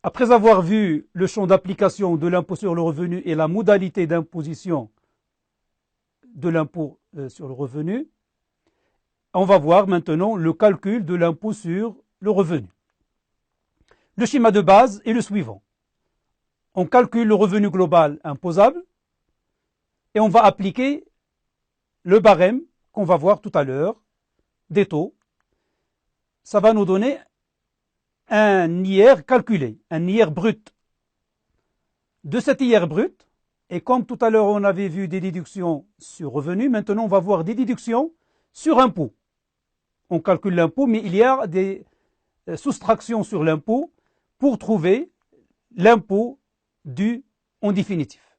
Après avoir vu le champ d'application de l'impôt sur le revenu et la modalité d'imposition de l'impôt sur le revenu, on va voir maintenant le calcul de l'impôt sur le revenu. Le schéma de base est le suivant. On calcule le revenu global imposable et on va appliquer le barème qu'on va voir tout à l'heure des taux. Ça va nous donner un IR calculé, un IR brut. De cet IR brut, et comme tout à l'heure on avait vu des déductions sur revenu, maintenant on va voir des déductions sur impôt. On calcule l'impôt, mais il y a des soustractions sur l'impôt pour trouver l'impôt dû en définitif.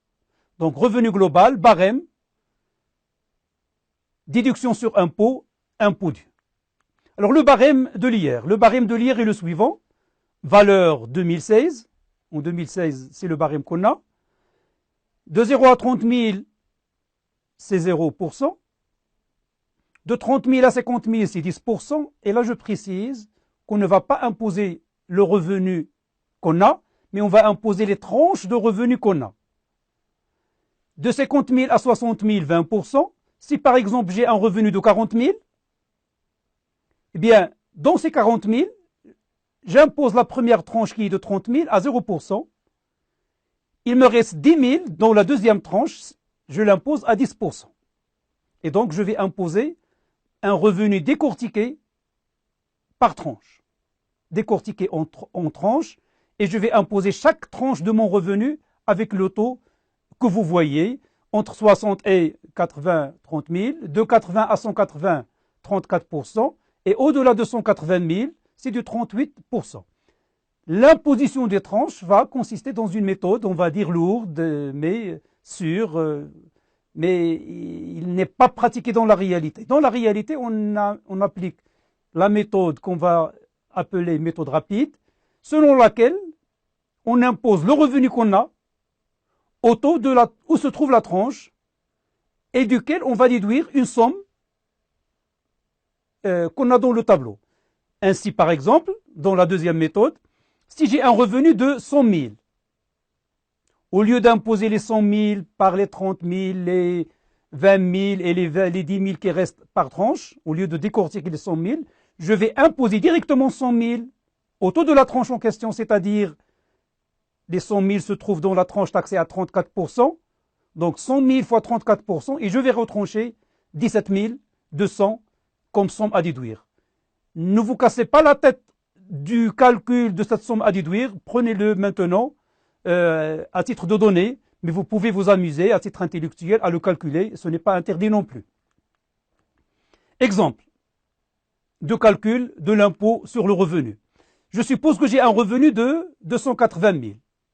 Donc revenu global, barème, déduction sur impôt, impôt dû. Alors le barème de l'IR. Le barème de l'IR est le suivant. Valeur 2016. En 2016, c'est le barème qu'on a. De 0 à 30 000, c'est 0%. De 30 000 à 50 000, c'est 10%. Et là, je précise qu'on ne va pas imposer le revenu qu'on a, mais on va imposer les tranches de revenus qu'on a. De 50 000 à 60 000, 20%. Si par exemple j'ai un revenu de 40 000, eh bien, dans ces 40 000, j'impose la première tranche qui est de 30 000 à 0%. Il me reste 10 000, dont la deuxième tranche, je l'impose à 10%. Et donc, je vais imposer un revenu décortiqué par tranche. Décortiqué en tranches, et je vais imposer chaque tranche de mon revenu avec le taux que vous voyez, entre 60 et 80, 30 000, de 80 à 180, 34%, et au-delà de 180 000, c'est du 38%. L'imposition des tranches va consister dans une méthode, on va dire lourde, mais sûre, mais il n'est pas pratiqué dans la réalité. Dans la réalité, on applique la méthode qu'on va appeler méthode rapide, selon laquelle on impose le revenu qu'on a au taux où se trouve la tranche et duquel on va déduire une somme qu'on a dans le tableau. Ainsi, par exemple, dans la deuxième méthode, si j'ai un revenu de 100 000, au lieu d'imposer les 100 000 par les 30 000, les 20 000 et les 10 000 qui restent par tranche, au lieu de décortiquer les 100 000, je vais imposer directement 100 000 au taux de la tranche en question, c'est-à-dire les 100 000 se trouvent dans la tranche taxée à 34%, donc 100 000 fois 34%, et je vais retrancher 17 200 comme somme à déduire. Ne vous cassez pas la tête du calcul de cette somme à déduire, prenez-le maintenant à titre de données, mais vous pouvez vous amuser à titre intellectuel à le calculer, ce n'est pas interdit non plus. Exemple de calcul de l'impôt sur le revenu. Je suppose que j'ai un revenu de 280 000.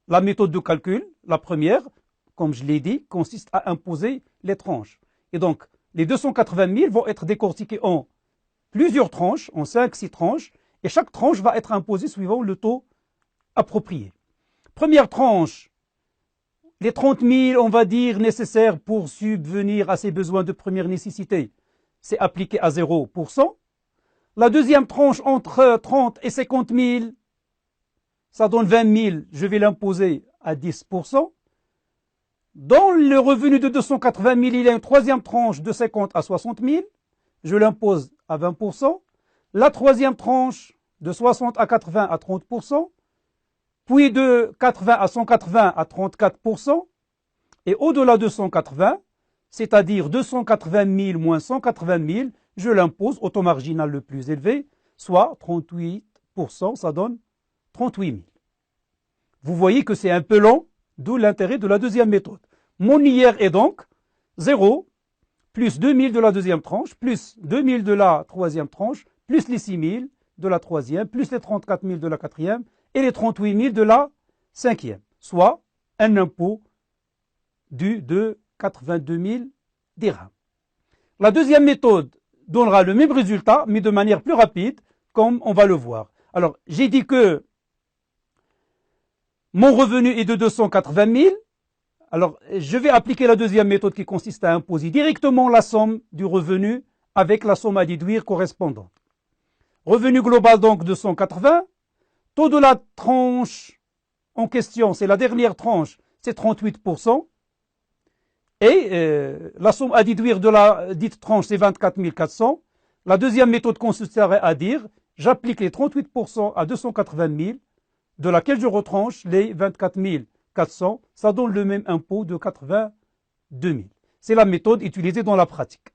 La méthode de calcul, la première, comme je l'ai dit, consiste à imposer les tranches. Et donc, les 280 000 vont être décortiqués en plusieurs tranches, en 5-6 tranches, et chaque tranche va être imposée suivant le taux approprié. Première tranche, les 30 000, on va dire, nécessaires pour subvenir à ses besoins de première nécessité, c'est appliqué à 0%. La deuxième tranche, entre 30 et 50 000, ça donne 20 000, je vais l'imposer à 10%. Dans le revenu de 280 000, il y a une troisième tranche de 50 à 60 000, je l'impose à 20%. La troisième tranche de 60 à 80 à 30%, puis de 80 à 180 à 34%, et au-delà de 180, c'est-à-dire 280 000 moins 180 000, je l'impose au taux marginal le plus élevé, soit 38%, ça donne 38 000. Vous voyez que c'est un peu long, d'où l'intérêt de la deuxième méthode. Mon IR est donc 0, plus 2 000 de la deuxième tranche, plus 2 000 de la troisième tranche, plus les 6 000 de la troisième, plus les 34 000 de la quatrième, et les 38 000 de la cinquième, soit un impôt dû de 82 000 dirhams. La deuxième méthode donnera le même résultat, mais de manière plus rapide, comme on va le voir. Alors, j'ai dit que mon revenu est de 280 000. Alors, je vais appliquer la deuxième méthode qui consiste à imposer directement la somme du revenu avec la somme à déduire correspondante. Revenu global donc 280. Taux de la tranche en question, c'est la dernière tranche, c'est 38%. Et la somme à déduire de la dite tranche, c'est 24 400. La deuxième méthode consisterait à dire, j'applique les 38% à 280 000, de laquelle je retranche les 24 400. Ça donne le même impôt de 82 000. C'est la méthode utilisée dans la pratique.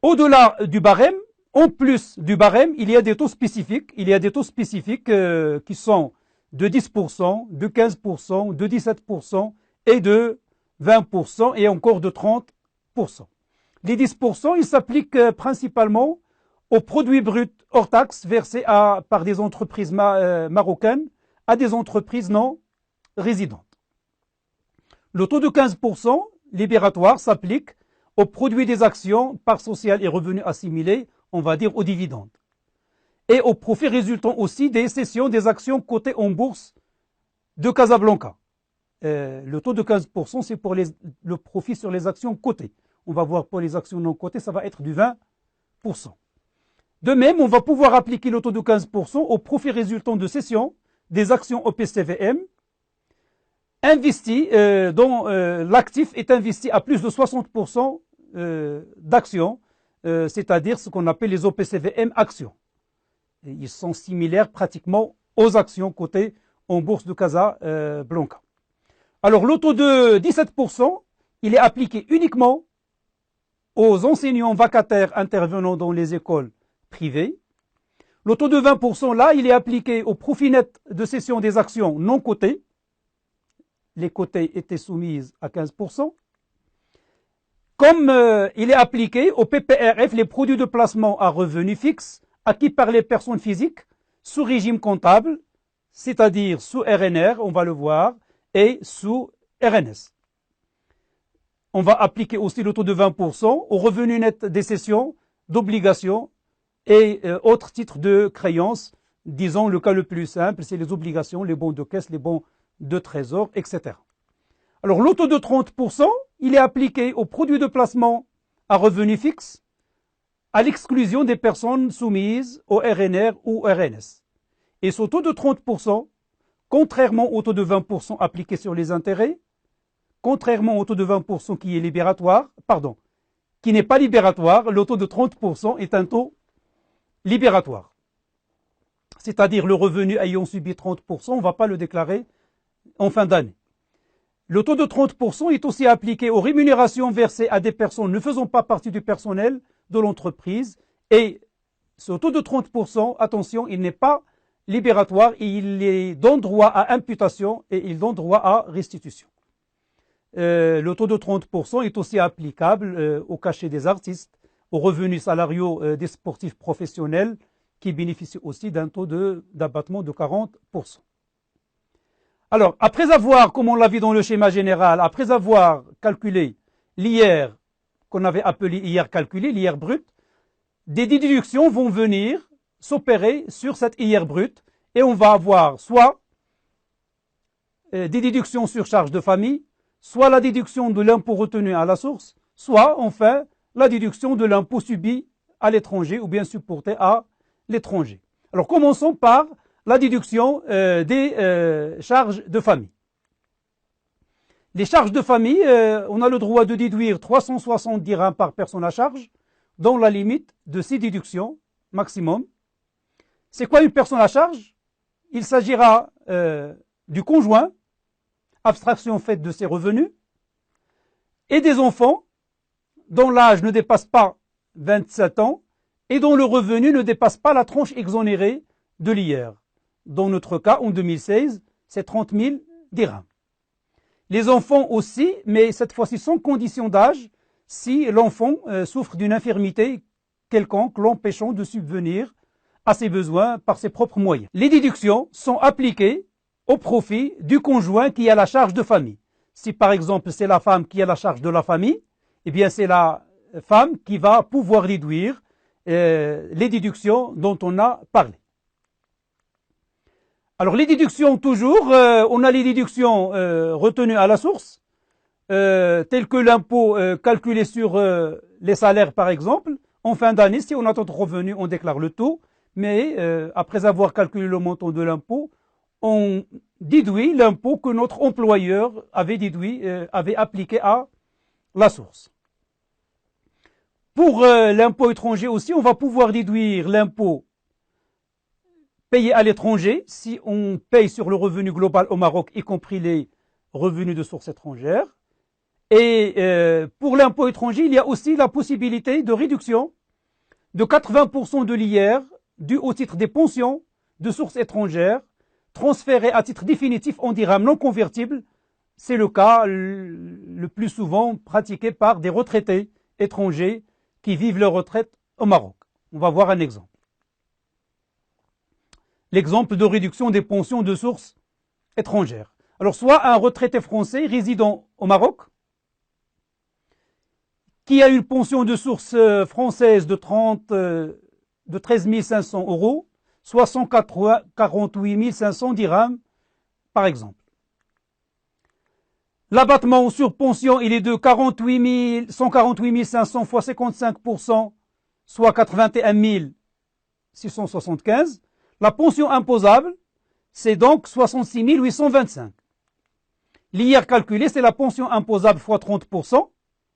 Au-delà du barème, en plus du barème, il y a des taux spécifiques. Il y a des taux spécifiques qui sont de 10%, de 15%, de 17% et de 20% et encore de 30%. Les 10%, ils s'appliquent principalement aux produits bruts hors taxes versés par des entreprises marocaines à des entreprises non résidentes. Le taux de 15% libératoire s'applique aux produits des actions, parts sociales et revenus assimilés, on va dire aux dividendes, et aux profits résultant aussi des cessions des actions cotées en bourse de Casablanca. Le taux de 15%, c'est pour le profit sur les actions cotées. On va voir pour les actions non cotées, ça va être du 20%. De même, on va pouvoir appliquer le taux de 15% aux profits résultant de cession des actions OPCVM investis, dont l'actif est investi à plus de 60% d'actions, c'est-à-dire ce qu'on appelle les OPCVM actions. Et ils sont similaires pratiquement aux actions cotées en bourse de Casablanca. Alors le taux de 17%, il est appliqué uniquement aux enseignants vacataires intervenant dans les écoles privées. Le taux de 20%, là, il est appliqué au profit net de cession des actions non cotées. Les cotées étaient soumises à 15%. Comme il est appliqué au PPRF, les produits de placement à revenus fixes acquis par les personnes physiques sous régime comptable, c'est-à-dire sous RNR, on va le voir, et sous RNS. On va appliquer aussi le taux de 20% aux revenus nets des cessions, d'obligations et autres titres de créances. Disons le cas le plus simple, c'est les obligations, les bons de caisse, les bons de trésor, etc. Alors le taux de 30%, il est appliqué aux produits de placement à revenus fixes, à l'exclusion des personnes soumises au RNR ou RNS. Et ce taux de 30%, contrairement au taux de 20% appliqué sur les intérêts, contrairement au taux de 20% qui est libératoire, qui n'est pas libératoire, le taux de 30% est un taux libératoire. C'est-à-dire le revenu ayant subi 30%, on ne va pas le déclarer en fin d'année. Le taux de 30% est aussi appliqué aux rémunérations versées à des personnes ne faisant pas partie du personnel de l'entreprise. Et ce taux de 30%, attention, il n'est pas libératoire, il donne droit à imputation et il donne droit à restitution. Le taux de 30% est aussi applicable au cachet des artistes, aux revenus salariaux des sportifs professionnels qui bénéficient aussi d'un taux d'abattement de 40%. Alors, après avoir, comme on l'a vu dans le schéma général, après avoir calculé l'IR qu'on avait appelé IR calculé, l'IR brut, des déductions vont venir s'opérer sur cette IR brut et on va avoir soit des déductions sur charge de famille, soit la déduction de l'impôt retenu à la source, soit enfin la déduction de l'impôt subi à l'étranger ou bien supporté à l'étranger. Alors commençons par la déduction des charges de famille. Les charges de famille, on a le droit de déduire 360 dirhams par personne à charge dans la limite de 6 déductions maximum. C'est quoi une personne à charge? Il s'agira du conjoint, abstraction faite de ses revenus, et des enfants dont l'âge ne dépasse pas 27 ans et dont le revenu ne dépasse pas la tranche exonérée de l'IR. Dans notre cas, en 2016, c'est 30 000 dirhams. Les enfants aussi, mais cette fois-ci sans condition d'âge, si l'enfant souffre d'une infirmité quelconque l'empêchant de subvenir à ses besoins par ses propres moyens. Les déductions sont appliquées au profit du conjoint qui a la charge de famille. Si par exemple c'est la femme qui a la charge de la famille, eh bien c'est la femme qui va pouvoir déduire les déductions dont on a parlé. Alors les déductions toujours, on a les déductions retenues à la source, telles que l'impôt calculé sur les salaires par exemple. En fin d'année, si on a notre revenu, on déclare le taux, mais après avoir calculé le montant de l'impôt, on déduit l'impôt que notre employeur avait appliqué à la source. Pour l'impôt étranger aussi, on va pouvoir déduire l'impôt payé à l'étranger si on paye sur le revenu global au Maroc, y compris les revenus de source étrangère. Et pour l'impôt étranger, il y a aussi la possibilité de réduction de 80% de l'IR dû au titre des pensions de source étrangère transférées à titre définitif en dirhams non convertibles. C'est le cas le plus souvent pratiqué par des retraités étrangers qui vivent leur retraite au Maroc. On va voir un exemple. L'exemple de réduction des pensions de source étrangère. Alors, soit un retraité français résidant au Maroc, qui a une pension de source française de 13 500 euros, soit 148 500 dirhams, par exemple. L'abattement sur pension, il est de 148 500 fois 55%, soit 81 675. La pension imposable, c'est donc 66 825. L'IR calculé, c'est la pension imposable fois 30%,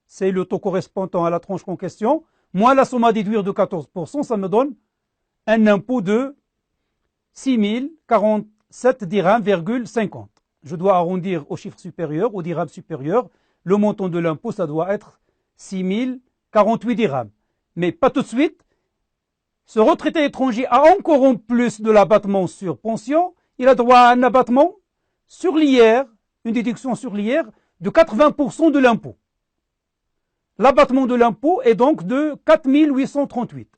c'est le taux correspondant à la tranche en question, moins la somme à déduire de 14%, ça me donne un impôt de 6 047 dirhams, 50. Je dois arrondir au chiffre supérieur, au dirham supérieur. Le montant de l'impôt, ça doit être 6 048 dirhams. Mais pas tout de suite. Ce retraité étranger a encore en plus de l'abattement sur pension, il a droit à un abattement sur l'IR, une déduction sur l'IR de 80% de l'impôt. L'abattement de l'impôt est donc de 4 838.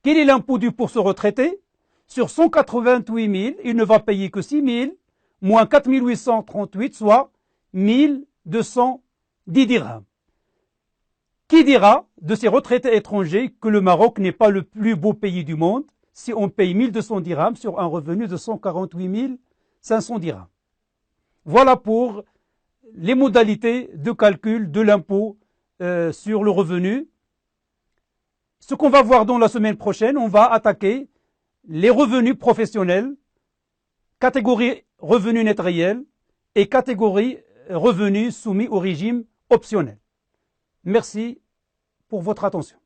Quel est l'impôt dû pour ce retraité? Sur 188 000, il ne va payer que 6 000, moins 4 838, soit 1 210 dirhams. Qui dira de ces retraités étrangers que le Maroc n'est pas le plus beau pays du monde si on paye 1 200 dirhams sur un revenu de 148 500 dirhams? Voilà pour les modalités de calcul de l'impôt sur le revenu. Ce qu'on va voir dans la semaine prochaine, on va attaquer les revenus professionnels, catégorie revenus net réel et catégorie revenus soumis au régime optionnel. Merci pour votre attention.